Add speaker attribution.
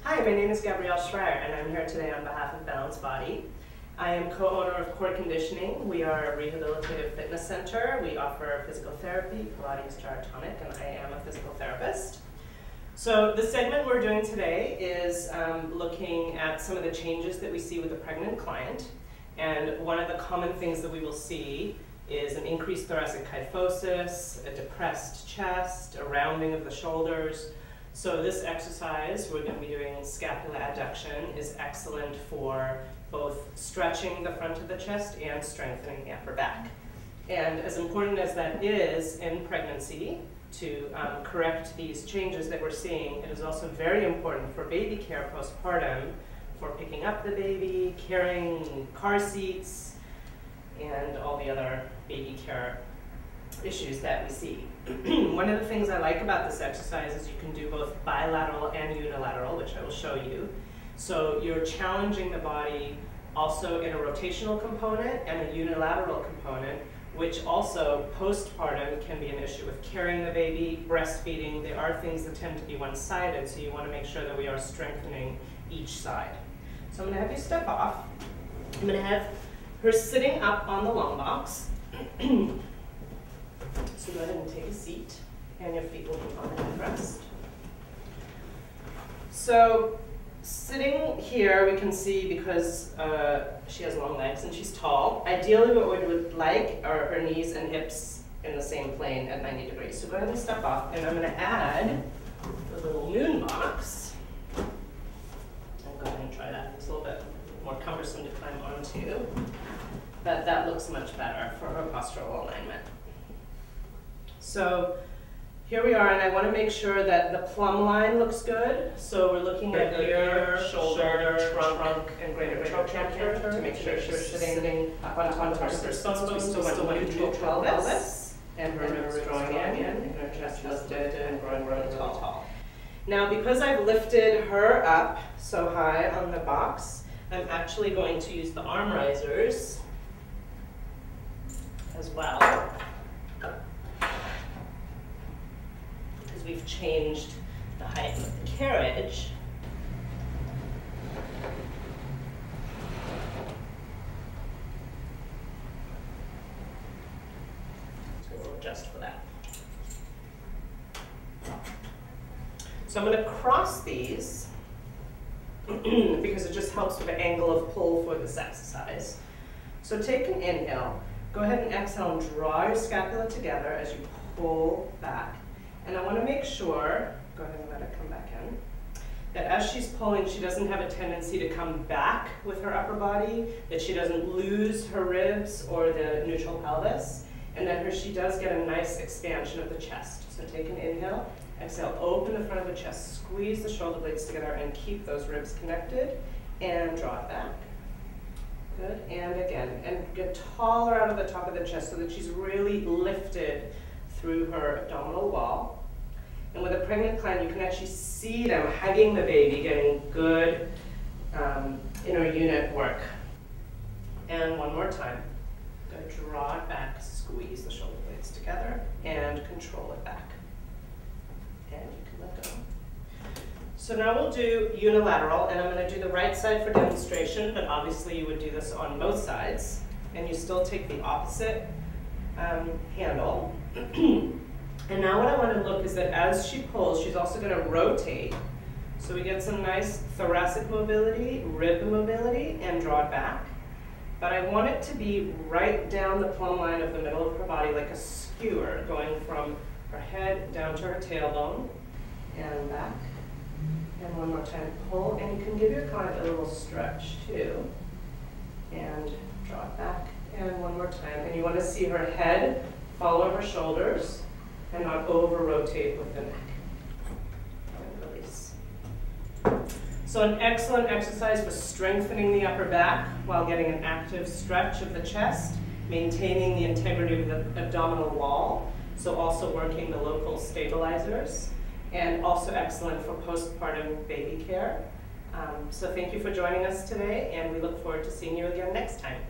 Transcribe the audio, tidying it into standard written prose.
Speaker 1: Hi, my name is Gabrielle Schreier, and I'm here today on behalf of Balanced Body. I am co-owner of Core Conditioning. We are a rehabilitative fitness center. We offer physical therapy, Pilates, gyrotonic, and I am a physical therapist. So the segment we're doing today is looking at some of the changes that we see with a pregnant client. And one of the common things that we will see is an increased thoracic kyphosis, a depressed chest, a rounding of the shoulders. So this exercise, we're going to be doing scapula adduction, is excellent for both stretching the front of the chest and strengthening the upper back. And as important as that is in pregnancy to correct these changes that we're seeing, it is also very important for baby care postpartum, for picking up the baby, carrying car seats, and all the other baby care issues that we see. One of the things I like about this exercise is you can do both bilateral and unilateral, which I will show you. So you're challenging the body also in a rotational component and a unilateral component, which also postpartum can be an issue with carrying the baby, breastfeeding. There are things that tend to be one-sided, so you want to make sure that we are strengthening each side. So I'm going to have you step off. I'm going to have her sitting up on the long box. So go ahead and take a seat, and your feet will be on the headrest. So sitting here, we can see because she has long legs and she's tall, ideally what we would like are her knees and hips in the same plane at 90 degrees. So go ahead and step off, and I'm going to add the little moon box. I'll go ahead and try that. It's a little bit more cumbersome to climb onto, but that looks much better for her postural alignment. So here we are, and I want to make sure that the plumb line looks good. So we're looking at ear, shoulder, trunk, and greater trochanter to make sure she's sitting up on top of her bones. We still want neutral pelvis, and her ribs drawing in, and her chest lifted and growing really tall. Now, because I've lifted her up so high on the box, I'm actually going to use the arm risers as well. We've changed the height of the carriage. So we'll adjust for that. So I'm going to cross these because it just helps with the angle of pull for this exercise. So take an inhale. Go ahead and exhale and draw your scapula together as you pull back. And I want to make sure, go ahead and let it come back in, that as she's pulling, she doesn't have a tendency to come back with her upper body, that she doesn't lose her ribs or the neutral pelvis, and that she does get a nice expansion of the chest. So take an inhale, exhale, open the front of the chest, squeeze the shoulder blades together, and keep those ribs connected, and draw it back. Good, and again, and get taller out of the top of the chest so that she's really lifted through her abdominal wall. And with a pregnant client, you can actually see them hugging the baby, getting good inner unit work. And one more time. Go draw it back, squeeze the shoulder blades together, and control it back. And you can let go. So now we'll do unilateral, and I'm going to do the right side for demonstration, but obviously you would do this on both sides. And you still take the opposite handle. And now what I want to look is that as she pulls, she's also going to rotate. So we get some nice thoracic mobility, rib mobility, and draw it back. But I want it to be right down the plumb line of the middle of her body, like a skewer, going from her head down to her tailbone, and back. And one more time, pull, and you can give your client a little stretch too. And draw it back, and one more time. And you want to see her head follow her shoulders and not over-rotate with the neck. And release. So an excellent exercise for strengthening the upper back while getting an active stretch of the chest, maintaining the integrity of the abdominal wall, so also working the local stabilizers, and also excellent for postpartum baby care. So thank you for joining us today, and we look forward to seeing you again next time.